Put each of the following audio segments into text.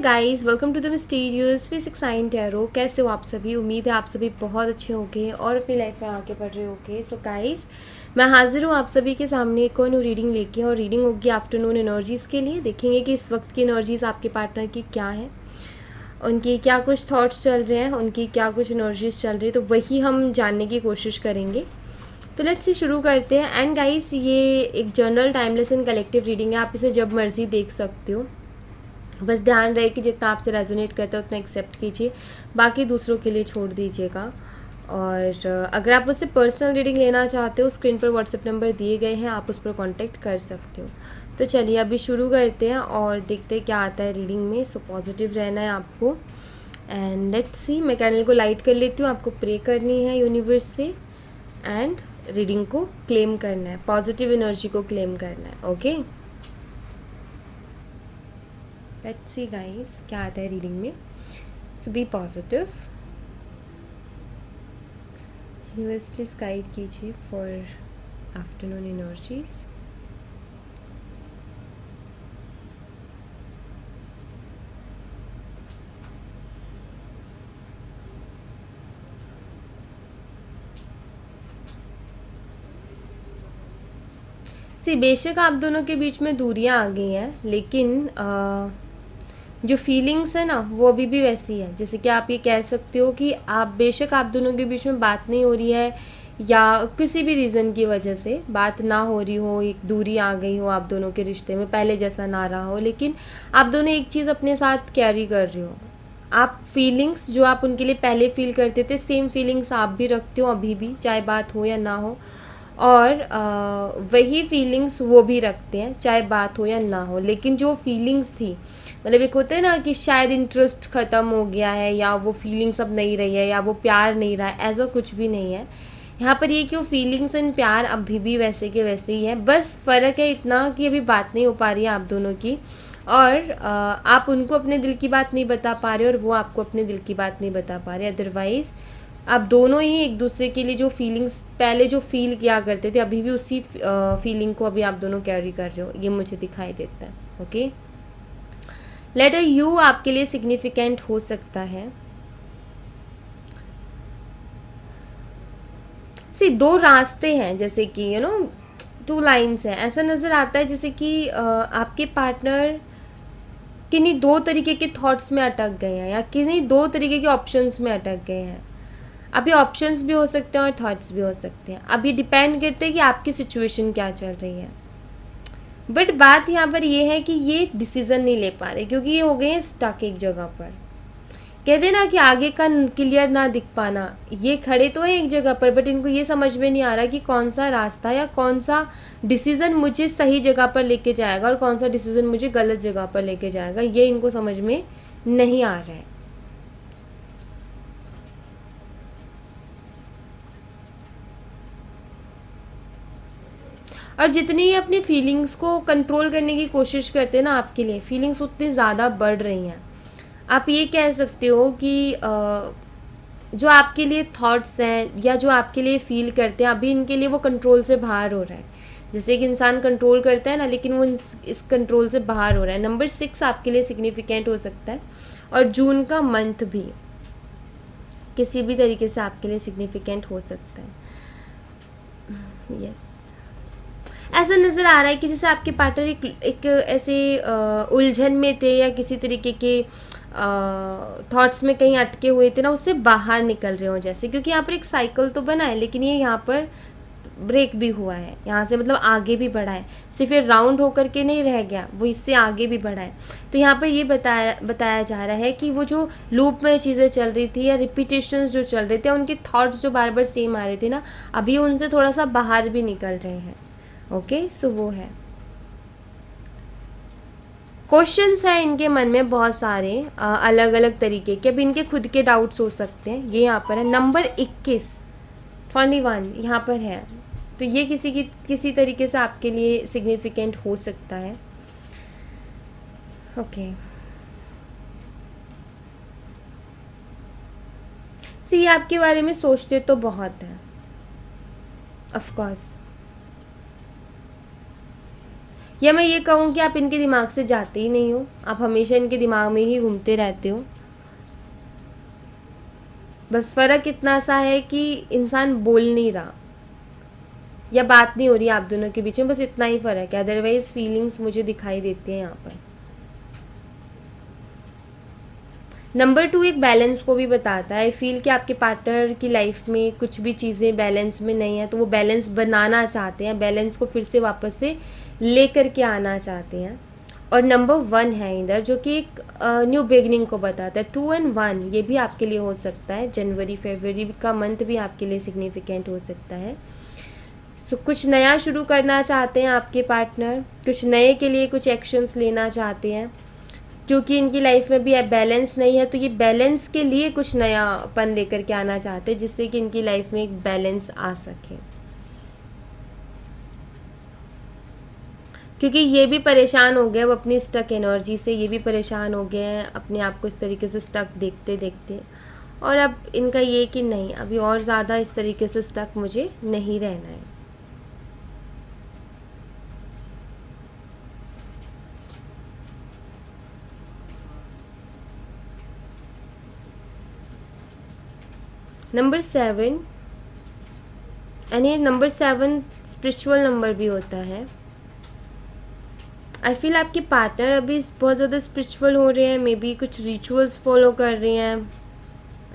Guys, welcome to the mysterious 369 tarot. कैसे हो आप सभी? उम्मीद है आप सभी बहुत अच्छे होंगे और अपनी लाइफ में आगे बढ़ रहे होंगे। सो गाइस, मैं हाजिर हूँ आप सभी के सामने एक और न्यू रीडिंग लेके, और रीडिंग होगी आफ्टरनून एनर्जीज़ के लिए। देखेंगे कि इस वक्त की एनर्जीज़ आपके पार्टनर की क्या है, उनकी क्या कुछ थॉट्स चल रहे हैं, उनकी क्या कुछ एनर्जीज़ चल रही है, तो वही हम जानने की कोशिश करेंगे। तो लेट्स से शुरू करते हैं। एंड गाइस, ये एक general timeless and collective reading है, आप इसे जब मर्जी देख सकते हो। बस ध्यान रहे कि जितना आपसे रेजोनेट करता है उतना एक्सेप्ट कीजिए, बाकी दूसरों के लिए छोड़ दीजिएगा। और अगर आप उससे पर्सनल रीडिंग लेना चाहते हो, स्क्रीन पर व्हाट्सएप नंबर दिए गए हैं, आप उस पर कांटेक्ट कर सकते हो। तो चलिए अभी शुरू करते हैं और देखते हैं क्या आता है रीडिंग में। सो पॉजिटिव रहना है आपको। एंड लेट्स सी, मैं कैंडल को लाइट कर लेती हूँ। आपको प्रे करनी है यूनिवर्स से एंड रीडिंग को क्लेम करना है, पॉजिटिव एनर्जी को क्लेम करना है। ओके, लेट्स सी गाइस क्या आता है रीडिंग में। So be positive. Universe please guide कीजिए फॉर आफ्टरनून एनर्जीज। बेशक आप दोनों के बीच में दूरियां आ गई हैं, लेकिन जो फीलिंग्स है ना वो अभी भी वैसी है। जैसे कि आप ये कह सकते हो कि आप बेशक आप दोनों के बीच में बात नहीं हो रही है, या किसी भी रीज़न की वजह से बात ना हो रही हो, एक दूरी आ गई हो आप दोनों के रिश्ते में, पहले जैसा ना रहा हो, लेकिन आप दोनों एक चीज़ अपने साथ कैरी कर रहे हो। आप फीलिंग्स जो आप उनके लिए पहले फील करते थे, सेम फीलिंग्स आप भी रखते हो अभी भी, चाहे बात हो या ना हो। और वही फीलिंग्स वो भी रखते हैं चाहे बात हो या ना हो। लेकिन जो फीलिंग्स थी, मतलब एक होता है ना कि शायद इंटरेस्ट ख़त्म हो गया है, या वो फीलिंग्स अब नहीं रही है, या वो प्यार नहीं रहा है, ऐसा कुछ भी नहीं है यहाँ पर। ये कि वो फीलिंग्स एंड प्यार अभी भी वैसे के वैसे ही है। बस फ़र्क है इतना कि अभी बात नहीं हो पा रही है आप दोनों की, और आप उनको अपने दिल की बात नहीं बता पा रहे और वो आपको अपने दिल की बात नहीं बता पा रहे। अदरवाइज़ आप दोनों ही एक दूसरे के लिए जो फीलिंग्स पहले जो फील किया करते थे, अभी भी उसी फीलिंग को अभी आप दोनों कैरी कर रहे हो, ये मुझे दिखाई देता है। ओके, लेटर यू आपके लिए सिग्निफिकेंट हो सकता है। दो रास्ते हैं, जैसे कि टू लाइन्स हैं। ऐसा नज़र आता है जैसे कि आपके पार्टनर किन्हीं दो तरीके के थॉट्स में अटक गए हैं, या किन्हीं दो तरीके के ऑप्शंस में अटक गए हैं। अब ये ऑप्शंस भी हो सकते हैं और थॉट्स भी हो सकते हैं। अब ये डिपेंड करते हैं कि आपकी सिचुएशन क्या चल रही है। बट बात यहाँ पर ये है कि ये डिसीज़न नहीं ले पा रहे, क्योंकि ये हो गए हैं स्टक एक जगह पर। कहते हैं ना कि आगे का क्लियर ना दिख पाना। ये खड़े तो हैं एक जगह पर, बट इनको ये समझ में नहीं आ रहा कि कौन सा रास्ता या कौन सा डिसीज़न मुझे सही जगह पर लेके जाएगा और कौन सा डिसीज़न मुझे गलत जगह पर लेके जाएगा, ये इनको समझ में नहीं आ रहा है। और जितनी अपनी फीलिंग्स को कंट्रोल करने की कोशिश करते हैं ना, आपके लिए फीलिंग्स उतनी ज़्यादा बढ़ रही हैं। आप ये कह सकते हो कि जो आपके लिए थॉट्स हैं या जो आपके लिए फ़ील करते हैं, अभी इनके लिए वो कंट्रोल से बाहर हो रहा है। जैसे एक इंसान कंट्रोल करता है ना, लेकिन वो इस कंट्रोल से बाहर हो रहा है। नंबर 6 आपके लिए सिग्निफिकेंट हो सकता है, और जून का मंथ भी किसी भी तरीके से आपके लिए सिग्निफिकेंट हो सकता है। यस, ऐसा नज़र आ रहा है कि जैसे आपके पार्टनर एक ऐसे उलझन में थे, या किसी तरीके के थॉट्स में कहीं अटके हुए थे ना, उससे बाहर निकल रहे हो जैसे। क्योंकि यहाँ पर एक साइकिल तो बना है, लेकिन ये यहाँ पर ब्रेक भी हुआ है, यहाँ से मतलब आगे भी बढ़ा है। सिर्फ ये राउंड होकर के नहीं रह गया, वो इससे आगे भी बढ़ा है। तो यहाँ पर ये बताया जा रहा है कि वो जो लूप में चीज़ें चल रही थी, या रिपीटेशंस जो चल रहे थे, उनके थॉट्स जो बार बार सेम आ रहे थे ना, अभी उनसे थोड़ा सा बाहर भी निकल रहे हैं। ओके, सो वो है। क्वेश्चंस हैं इनके मन में बहुत सारे अलग अलग तरीके के। अब इनके खुद के डाउट्स हो सकते हैं। ये यहाँ पर है नंबर 21, 21 यहाँ पर है। तो ये किसी तरीके से आपके लिए सिग्निफिकेंट हो सकता है। ओके, ये आपके बारे में सोचते तो बहुत हैं, ऑफ कोर्स। या मैं ये कहूँ कि आप इनके दिमाग से जाते ही नहीं हो, आप हमेशा इनके दिमाग में ही घूमते रहते हो। बस फ़र्क इतना सा है कि इंसान बोल नहीं रहा या बात नहीं हो रही आप दोनों के बीच में, बस इतना ही फ़र्क है। अदरवाइज़ फीलिंग्स मुझे दिखाई देती हैं यहाँ पर। नंबर 2 एक बैलेंस को भी बताता है। आई फील कि आपके पार्टनर की लाइफ में कुछ भी चीज़ें बैलेंस में नहीं है, तो वो बैलेंस बनाना चाहते हैं, बैलेंस को फिर से वापस से लेकर के आना चाहते हैं। और नंबर 1 है इधर, जो कि एक न्यू बिगनिंग को बताता है। 2 and 1 ये भी आपके लिए हो सकता है। जनवरी फरवरी का मंथ भी आपके लिए सिग्निफिकेंट हो सकता है। कुछ नया शुरू करना चाहते हैं आपके पार्टनर, कुछ नए के लिए कुछ एक्शंस लेना चाहते हैं, क्योंकि इनकी लाइफ में भी बैलेंस नहीं है, तो ये बैलेंस के लिए कुछ नयापन लेकर के आना चाहते हैं, जिससे कि इनकी लाइफ में एक बैलेंस आ सके। क्योंकि ये भी परेशान हो गए अब अपनी स्टक एनर्जी से, ये भी परेशान हो गए हैं अपने आप को इस तरीके से स्टक देखते देखते, और अब इनका ये कि नहीं, अभी और ज़्यादा इस तरीके से स्टक मुझे नहीं रहना है। नंबर 7, यानी नंबर 7 स्पिरिचुअल नंबर भी होता है। आई फील आपके पार्टनर अभी बहुत ज़्यादा स्पिरिचुअल हो रहे हैं, मे बी कुछ रिचुअल्स फॉलो कर रहे हैं,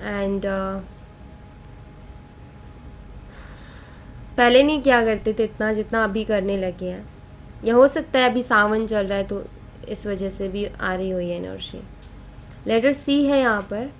एंड पहले नहीं किया करते थे इतना जितना अभी करने लगे हैं। या हो सकता है अभी सावन चल रहा है तो इस वजह से भी आ रही हुई है एनर्जी। लेटर सी है यहाँ पर।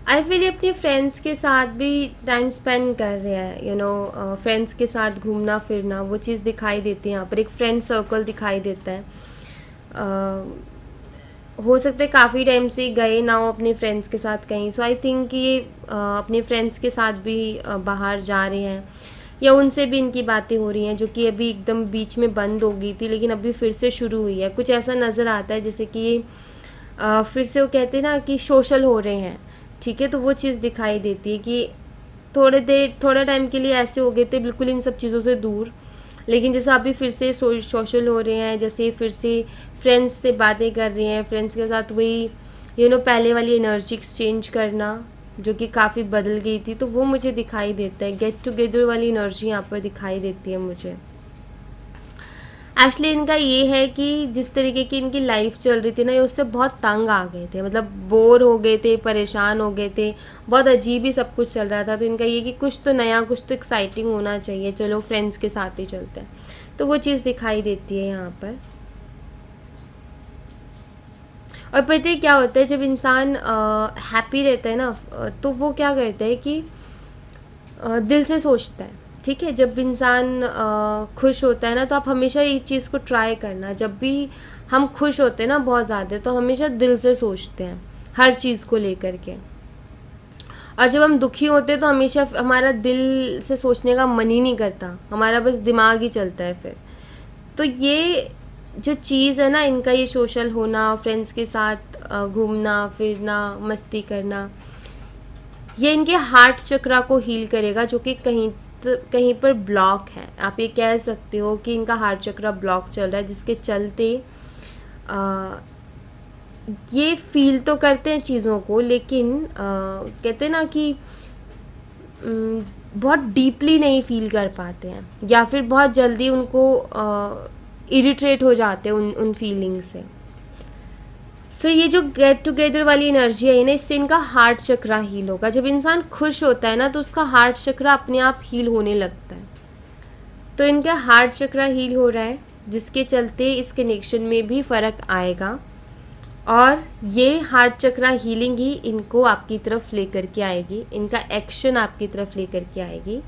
आई फील ये अपने फ्रेंड्स के साथ भी टाइम स्पेंड कर रहे हैं, यू नो, फ्रेंड्स के साथ घूमना फिरना, वो चीज़ दिखाई देती है यहाँ पर। एक फ्रेंड सर्कल दिखाई देता है। हो सकता है काफ़ी टाइम से गए ना हो अपने फ्रेंड्स के साथ कहीं, सो आई थिंक कि ये अपने फ्रेंड्स के साथ भी बाहर जा रहे हैं, या उनसे भी इनकी बातें हो रही हैं, जो कि अभी एकदम बीच में बंद हो गई थी लेकिन अभी फिर से शुरू हुई है। कुछ ऐसा नज़र आता है जैसे कि फिर से वो कहते हैं ना कि सोशल हो रहे हैं, ठीक है, तो वो चीज़ दिखाई देती है कि थोड़ा टाइम के लिए ऐसे हो गए थे बिल्कुल इन सब चीज़ों से दूर, लेकिन जैसे अभी फिर से सोशल हो रहे हैं, जैसे फिर से फ्रेंड्स से बातें कर रहे हैं, फ्रेंड्स के साथ वही यू नो पहले वाली एनर्जी एक्सचेंज करना जो कि काफ़ी बदल गई थी, तो वो मुझे दिखाई देता है। गेट टुगेदर वाली एनर्जी यहाँ पर दिखाई देती है मुझे। एक्चुअली इनका ये है कि जिस तरीके की इनकी लाइफ चल रही थी ना, ये उससे बहुत तंग आ गए थे, मतलब बोर हो गए थे, परेशान हो गए थे, बहुत अजीब ही सब कुछ चल रहा था। तो इनका ये कि कुछ तो नया, कुछ तो एक्साइटिंग होना चाहिए, चलो फ्रेंड्स के साथ ही चलते हैं, तो वो चीज़ दिखाई देती है यहाँ पर। और पता है क्या होता है, जब इंसान हैप्पी रहता है ना, तो वो क्या करता है कि दिल से सोचता है, ठीक है। जब इंसान खुश होता है ना, तो आप हमेशा ये चीज़ को ट्राई करना, जब भी हम खुश होते हैं ना बहुत ज़्यादा, तो हमेशा दिल से सोचते हैं हर चीज़ को लेकर के। और जब हम दुखी होते हैं तो हमेशा हमारा दिल से सोचने का मन ही नहीं करता, हमारा बस दिमाग ही चलता है फिर। तो ये जो चीज़ है ना इनका, ये सोशल होना, फ्रेंड्स के साथ घूमना फिरना, मस्ती करना, ये इनके हार्ट चक्रा को हील करेगा, जो कि कहीं पर ब्लॉक है। आप ये कह सकते हो कि इनका हार्ट चक्रा ब्लॉक चल रहा है, जिसके चलते ये फील तो करते हैं चीज़ों को, लेकिन कहते हैं ना कि बहुत डीपली नहीं फील कर पाते हैं, या फिर बहुत जल्दी उनको इरिटेट हो जाते हैं उन फीलिंग से। सो ये जो गेट टुगेदर वाली एनर्जी है ना, इससे इनका हार्ट चक्रा हील होगा। जब इंसान खुश होता है ना, तो उसका हार्ट चक्रा अपने आप हील होने लगता है। तो इनका हार्ट चक्रा हील हो रहा है, जिसके चलते इस कनेक्शन में भी फ़र्क आएगा, और ये हार्ट चक्रा हीलिंग ही इनको आपकी तरफ लेकर के आएगी, इनका एक्शन आपकी तरफ लेकर के आएगी।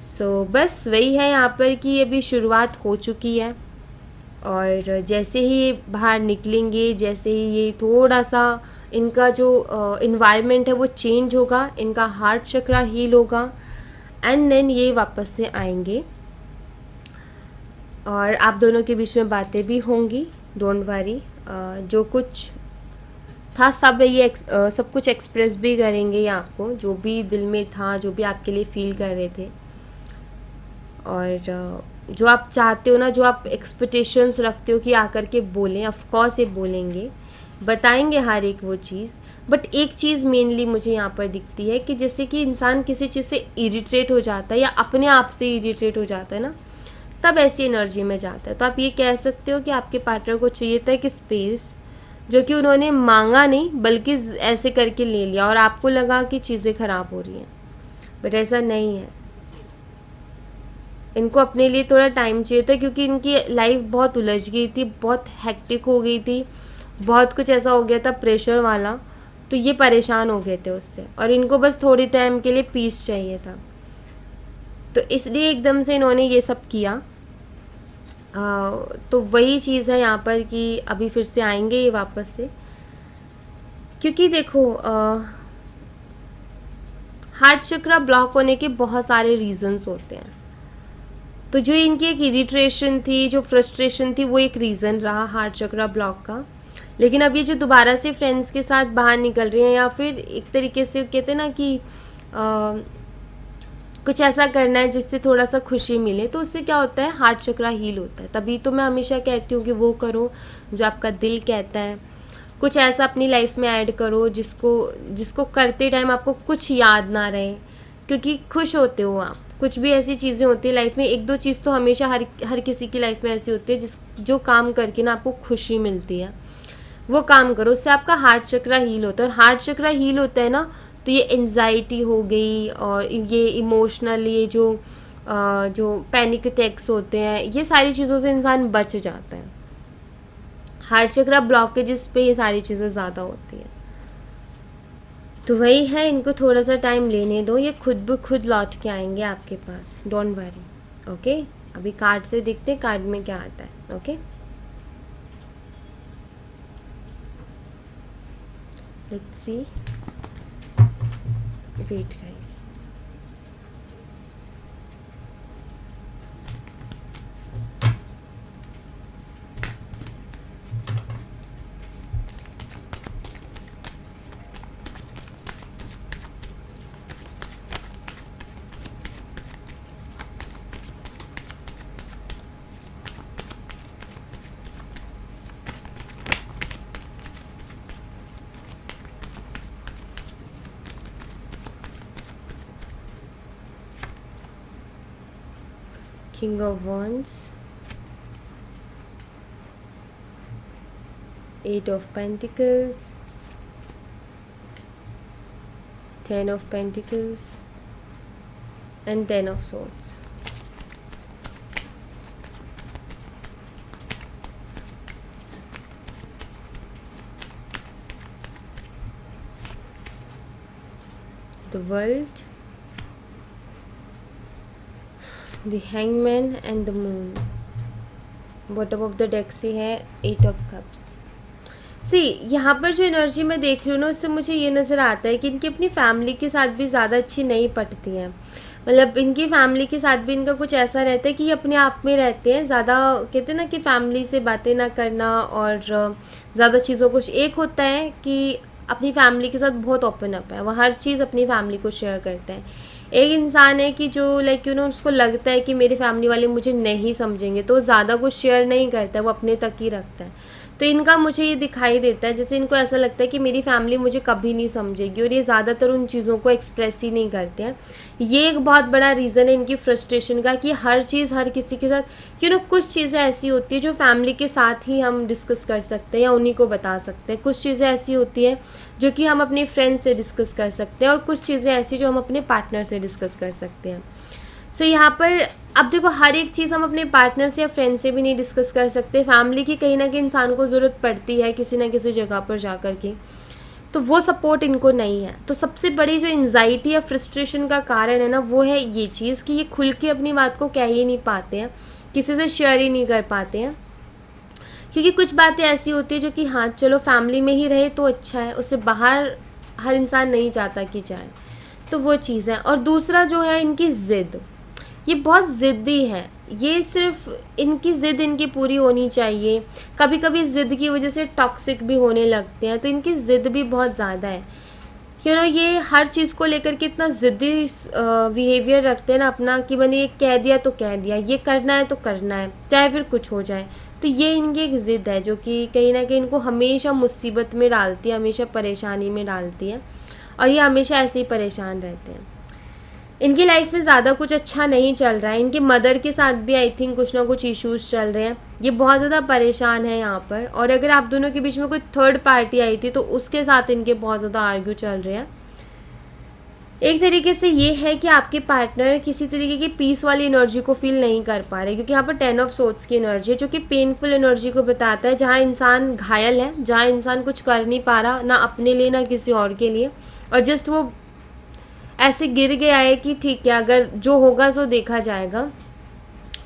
सो बस वही है यहाँ पर कि अभी शुरुआत हो चुकी है, और जैसे ही बाहर निकलेंगे, जैसे ही ये थोड़ा सा इनका जो इन्वायरमेंट है वो चेंज होगा, इनका हार्ट चक्रा हील होगा, एंड देन ये वापस से आएंगे और आप दोनों के बीच में बातें भी होंगी, डोंट वरी। जो कुछ था सब सब कुछ एक्सप्रेस भी करेंगे ये आपको, जो भी दिल में था, जो भी आपके लिए फील कर रहे थे, और जो आप चाहते हो ना, जो आप एक्सपेक्टेशंस रखते हो कि आकर के बोलें, ऑफ कोर्स ये बोलेंगे, बताएंगे हर एक वो चीज़। बट एक चीज़ मेनली मुझे यहाँ पर दिखती है कि जैसे कि इंसान किसी चीज़ से इरिटेट हो जाता है या अपने आप से इरिटेट हो जाता है ना, तब ऐसी एनर्जी में जाता है। तो आप ये कह सकते हो कि आपके पार्टनर को चाहिए था कि स्पेस, जो कि उन्होंने मांगा नहीं बल्कि ऐसे करके ले लिया, और आपको लगा कि चीज़ें ख़राब हो रही हैं, बट ऐसा नहीं है। इनको अपने लिए थोड़ा टाइम चाहिए था, क्योंकि इनकी लाइफ बहुत उलझ गई थी, बहुत हेक्टिक हो गई थी, बहुत कुछ ऐसा हो गया था प्रेशर वाला, तो ये परेशान हो गए थे उससे, और इनको बस थोड़ी टाइम के लिए पीस चाहिए था। तो इसलिए एकदम से इन्होंने ये सब किया। तो वही चीज़ है यहाँ पर कि अभी फिर से आएंगे ये वापस से, क्योंकि देखो हार्ट चक्रा ब्लॉक होने के बहुत सारे रीजंस होते हैं। तो जो इनकी एक इरिटेशन थी, जो फ्रस्ट्रेशन थी, वो एक रीज़न रहा हार्ट चक्रा ब्लॉक का। लेकिन अब ये जो दोबारा से फ्रेंड्स के साथ बाहर निकल रहे हैं, या फिर एक तरीके से कहते हैं ना कि कुछ ऐसा करना है जिससे थोड़ा सा खुशी मिले, तो उससे क्या होता है, हार्ट चक्रा हील होता है। तभी तो मैं हमेशा कहती हूँ कि वो करो जो आपका दिल कहता है, कुछ ऐसा अपनी लाइफ में ऐड करो जिसको करते टाइम आपको कुछ याद ना रहे, क्योंकि खुश होते हो आप। कुछ भी ऐसी चीज़ें होती है लाइफ में, एक दो चीज़ तो हमेशा हर किसी की लाइफ में ऐसी होती है जो काम करके ना आपको खुशी मिलती है, वो काम करो, उससे आपका हार्ट चक्रा हील होता है। और हार्ट चक्रा हील होता है ना, तो ये एंजाइटी हो गई, और ये इमोशनल, ये जो पैनिक अटैक्स होते हैं, ये सारी चीज़ों से इंसान बच जाता है। हार्ट चक्रा ब्लॉकेजेस पे ये सारी चीज़ें ज़्यादा होती हैं। तो वही है, इनको थोड़ा सा टाइम लेने दो, ये खुद ब खुद लौट के आएंगे आपके पास, डोंट वरी। ओके, अभी कार्ड से देखते हैं कार्ड में क्या आता है। Okay, let's see, wait guys. King of Wands, Eight of Pentacles, Ten of Pentacles, and Ten of Swords. The World, The Hangman and the Moon. Bottom of the deck से है eight of cups. सी, यहाँ पर जो energy मैं देख रही हूँ ना, उससे मुझे ये नज़र आता है कि इनकी अपनी फैमिली के साथ भी ज़्यादा अच्छी नहीं पटती हैं। मतलब इनकी फैमिली के साथ भी इनका कुछ ऐसा रहता है कि ये अपने आप में रहते हैं ज़्यादा, कहते हैं ना कि फैमिली से बातें ना करना, और ज़्यादा चीज़ों को, एक होता है कि अपनी फैमिली के साथ बहुत ओपन अप है, वो हर चीज़ अपनी फैमिली को शेयर करता है। एक इंसान है कि जो लाइक उसको लगता है कि मेरी फैमिली वाले मुझे नहीं समझेंगे, तो ज़्यादा कुछ शेयर नहीं करता है, वो अपने तक ही रखता है। तो इनका मुझे ये दिखाई देता है जैसे इनको ऐसा लगता है कि मेरी फैमिली मुझे कभी नहीं समझेगी, और ये ज़्यादातर उन चीज़ों को एक्सप्रेस ही नहीं करते हैं। ये एक बहुत बड़ा रीज़न है इनकी फ्रस्ट्रेशन का, कि हर चीज़ हर किसी के साथ, कुछ चीज़ें ऐसी होती है जो फैमिली के साथ ही हम डिस्कस कर सकते हैं या उन्हीं को बता सकते हैं, कुछ चीज़ें ऐसी होती हैं जो कि हम अपने फ्रेंड से डिस्कस कर सकते हैं, और कुछ चीज़ें ऐसी जो हम अपने पार्टनर से डिस्कस कर सकते हैं। सो यहाँ पर अब देखो, हर एक चीज़ हम अपने पार्टनर से या फ्रेंड से भी नहीं डिस्कस कर सकते। फैमिली की कहीं ना कहीं इंसान को ज़रूरत पड़ती है किसी ना किसी जगह पर जा कर के, तो वो सपोर्ट इनको नहीं है। तो सबसे बड़ी जो एंजाइटी या फ्रस्ट्रेशन का कारण है ना, वो है ये चीज़ कि ये खुल के अपनी बात को कह ही नहीं पाते हैं, किसी से शेयर ही नहीं कर पाते हैं, क्योंकि कुछ बातें ऐसी होती है जो कि हाँ चलो फैमिली में ही रहे तो अच्छा है, उससे बाहर हर इंसान नहीं चाहता कि जाए। तो वो चीज़ है। और दूसरा जो है इनकी ज़िद, ये बहुत ज़िद्दी है, ये सिर्फ इनकी ज़िद इनकी पूरी होनी चाहिए। कभी कभी ज़िद की वजह से टॉक्सिक भी होने लगते हैं, तो इनकी ज़िद भी बहुत ज़्यादा है। ये हर चीज़ को लेकर के इतना ज़िद्दी बिहेवियर रखते हैं ना अपना, कि मैंने ये कह दिया तो कह दिया, ये करना है तो करना है, चाहे फिर कुछ हो जाए। तो ये इनकी एक ज़िद है जो कि कहीं ना कहीं इनको हमेशा मुसीबत में डालती है, हमेशा परेशानी में डालती है, और ये हमेशा ऐसे ही परेशान रहते हैं। इनकी लाइफ में ज़्यादा कुछ अच्छा नहीं चल रहा है। इनके मदर के साथ भी आई थिंक कुछ ना कुछ इश्यूज़ चल रहे हैं, ये बहुत ज़्यादा परेशान है यहाँ पर। और अगर आप दोनों के बीच में कोई थर्ड पार्टी आई थी तो उसके साथ इनके बहुत ज़्यादा आर्ग्यू चल रहे हैं। एक तरीके से ये है कि आपके पार्टनर किसी तरीके की पीस वाली एनर्जी को फील नहीं कर पा रहे, क्योंकि यहाँ पर 10 ऑफ सोर्ड्स की एनर्जी है जो कि पेनफुल एनर्जी को बताता है, जहाँ इंसान घायल है, जहाँ इंसान कुछ कर नहीं पा रहा, ना अपने लिए ना किसी और के लिए, और जस्ट वो ऐसे गिर गया है कि ठीक है, अगर जो होगा सो देखा जाएगा,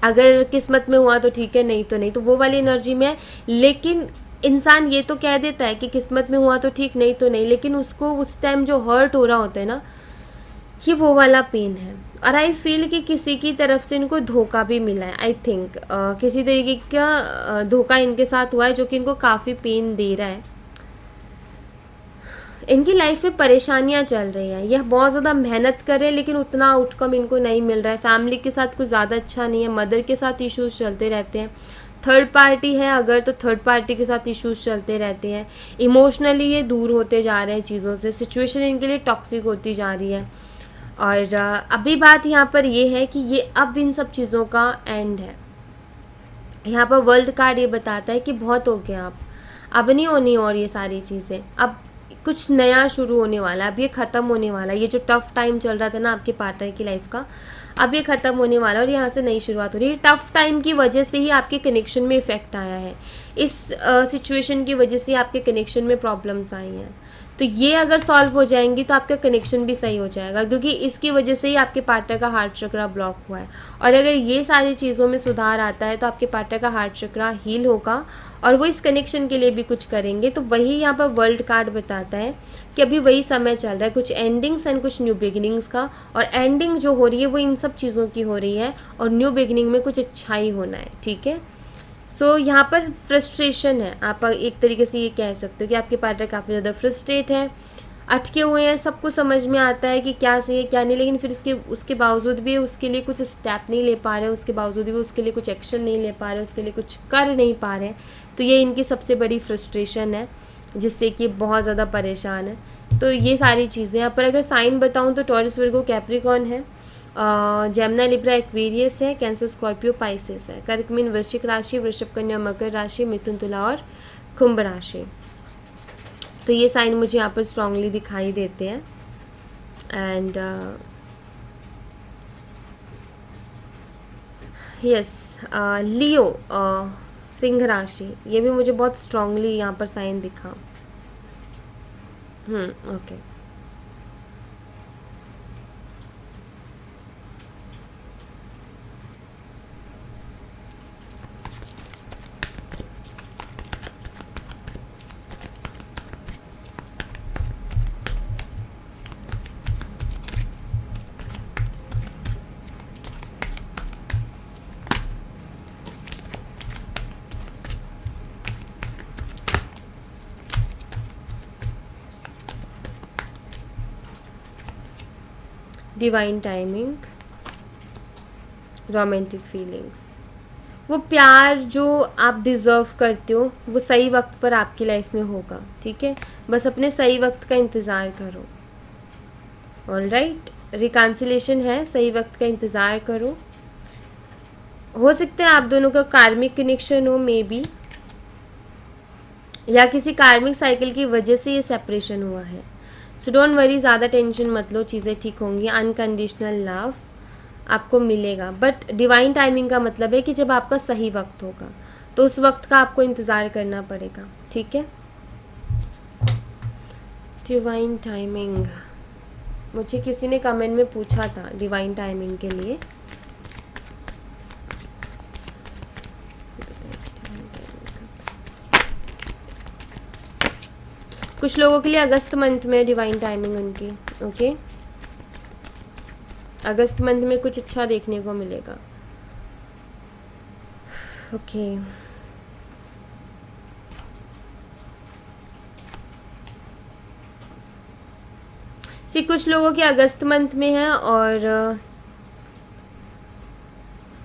अगर किस्मत में हुआ तो ठीक है, नहीं तो नहीं, तो वो वाली एनर्जी में है। लेकिन इंसान ये तो कह देता है कि किस्मत में हुआ तो ठीक, नहीं तो नहीं, लेकिन उसको उस टाइम जो हर्ट हो रहा होता है ना, ये वो वाला पेन है। और आई फील कि किसी की तरफ से इनको धोखा भी मिला है। आई थिंक किसी तरीके का धोखा इनके साथ हुआ है जो कि इनको काफ़ी पेन दे रहा है। इनकी लाइफ में परेशानियां चल रही हैं, यह बहुत ज़्यादा मेहनत कर रहे हैं लेकिन उतना आउटकम इनको नहीं मिल रहा है। फैमिली के साथ कुछ ज़्यादा अच्छा नहीं है, मदर के साथ इश्यूज चलते रहते हैं। थर्ड पार्टी है अगर, तो थर्ड पार्टी के साथ इश्यूज चलते रहते हैं। इमोशनली ये दूर होते जा रहे हैं चीज़ों से, सिचुएशन इनके लिए टॉक्सिक होती जा रही है। और अभी बात यहाँ पर ये है कि ये अब इन सब चीज़ों का एंड है। यहाँ पर वर्ल्ड कार्ड ये बताता है कि बहुत हो गया, अब नहीं होनी और ये सारी चीज़ें, अब कुछ नया शुरू होने वाला है, अब ये ख़त्म होने वाला है। ये जो टफ़ टाइम चल रहा था ना आपके पार्टनर की लाइफ का, अब ये ख़त्म होने वाला है और यहाँ से नई शुरुआत हो रही है। टफ़ टाइम की वजह से ही आपके कनेक्शन में इफ़ेक्ट आया है, इस सिचुएशन की वजह से आपके कनेक्शन में प्रॉब्लम्स आई हैं। तो ये अगर सॉल्व हो जाएंगी तो आपका कनेक्शन भी सही हो जाएगा, क्योंकि इसकी वजह से ही आपके पार्टनर का हार्ट चक्रा ब्लॉक हुआ है। और अगर ये सारी चीज़ों में सुधार आता है तो आपके पार्टनर का हार्ट चक्रा हील होगा और वो इस कनेक्शन के लिए भी कुछ करेंगे। तो वही यहाँ पर वर्ल्ड कार्ड बताता है कि अभी वही समय चल रहा है, कुछ एंडिंग्स एंड कुछ न्यू बिगिनिंग्स का। और एंडिंग जो हो रही है वो इन सब चीज़ों की हो रही है, और न्यू बिगिनिंग में कुछ अच्छा ही होना है, ठीक है। सो यहाँ पर फ्रस्ट्रेशन है, आप एक तरीके से ये कह सकते हो कि आपके पार्टनर काफ़ी ज़्यादा फ्रस्ट्रेट है, अटके हुए हैं। सबको समझ में आता है कि क्या सही है क्या नहीं, लेकिन फिर उसके बावजूद भी उसके लिए कुछ स्टेप नहीं ले पा रहे, उसके बावजूद भी उसके लिए कुछ एक्शन नहीं ले पा रहे, उसके लिए कुछ कर नहीं पा रहे। तो ये इनकी सबसे बड़ी फ्रस्ट्रेशन है, जिससे कि बहुत ज़्यादा परेशान है। तो ये सारी चीज़ें यहाँ पर अगर साइन बताऊँ तो टॉरस, वर्गो, कैप्रिकॉर्न है, जेमिनी, लिब्रा, एक्वेरियस है, कैंसर, स्कॉर्पियो, पाइसेस है, कर्क, मीन, वृश्चिक राशि, वृषभ, कन्या, मकर राशि, मिथुन, तुला और कुंभ राशि। तो ये साइन मुझे यहाँ पर स्ट्रांगली दिखाई देते हैं। एंड यस, लियो, सिंह राशि, ये भी मुझे बहुत स्ट्रांगली यहाँ पर साइन दिखा। Okay. Divine timing, romantic feelings, वो प्यार जो आप डिज़र्व करते हो वो सही वक्त पर आपकी लाइफ में होगा, ठीक है। बस अपने सही वक्त का इंतज़ार करो। ऑलराइट, रिकन्सिलेशन है, सही वक्त का इंतज़ार करो। हो सकता है आप दोनों का कार्मिक कनेक्शन हो, मे बी, या किसी कार्मिक साइकिल की वजह से ये सेपरेशन हुआ है। सो डोंट वरी, ज़्यादा टेंशन मत लो, चीज़ें ठीक होंगी। अनकंडीशनल लव आपको मिलेगा, बट डिवाइन टाइमिंग का मतलब है कि जब आपका सही वक्त होगा तो उस वक्त का आपको इंतज़ार करना पड़ेगा, ठीक है। डिवाइन टाइमिंग, मुझे किसी ने कमेंट में पूछा था डिवाइन टाइमिंग के लिए। कुछ लोगों के लिए अगस्त मंथ में डिवाइन टाइमिंग उनकी, ओके। अगस्त मंथ में कुछ अच्छा देखने को मिलेगा। ओके सी कुछ लोगों के अगस्त मंथ में है और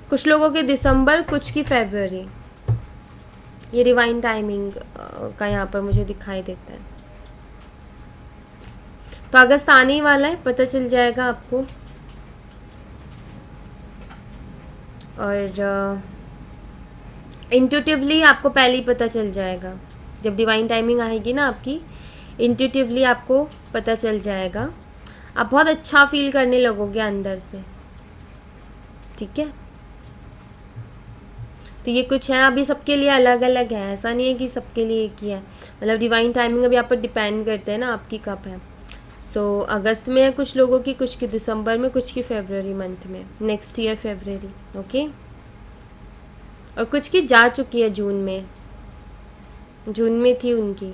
कुछ लोगों के दिसंबर, कुछ की फरवरी। ये डिवाइन टाइमिंग का यहाँ पर मुझे दिखाई देता है। तो अगस्त आने ही वाला है, पता चल जाएगा आपको। और इंट्यूटिवली आपको पहले ही पता चल जाएगा। जब डिवाइन टाइमिंग आएगी ना आपकी, इंट्यूटिवली आपको पता चल जाएगा। आप बहुत अच्छा फील करने लगोगे अंदर से, ठीक है। तो ये कुछ है, अभी सबके लिए अलग अलग है, ऐसा नहीं है कि सबके लिए एक ही है। मतलब डिवाइन टाइमिंग अभी आप पर डिपेंड करते हैं ना आपकी कब है। सो अगस्त में है कुछ लोगों की, कुछ की दिसंबर में, कुछ की फरवरी मंथ में, नेक्स्ट ईयर फरवरी। ओके और कुछ की जा चुकी है जून में थी उनकी,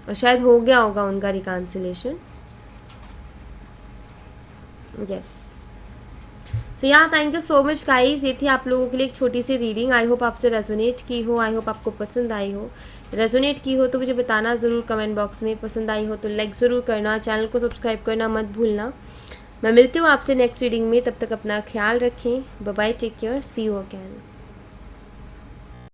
और शायद हो गया होगा उनका रिकॉन्सिलेशन। यस सो या thank you so much guys. ये थी आप लोगों के लिए एक छोटी सी रीडिंग। आई होप आपसे रेजोनेट की हो, आई होप आपको पसंद आई हो। रेजोनेट की हो तो मुझे बताना ज़रूर कमेंट बॉक्स में। पसंद आई हो तो लाइक ज़रूर करना, चैनल को सब्सक्राइब करना मत भूलना। मैं मिलती हूँ आपसे नेक्स्ट रीडिंग में, तब तक अपना ख्याल रखें। Bye bye, take care, see you again.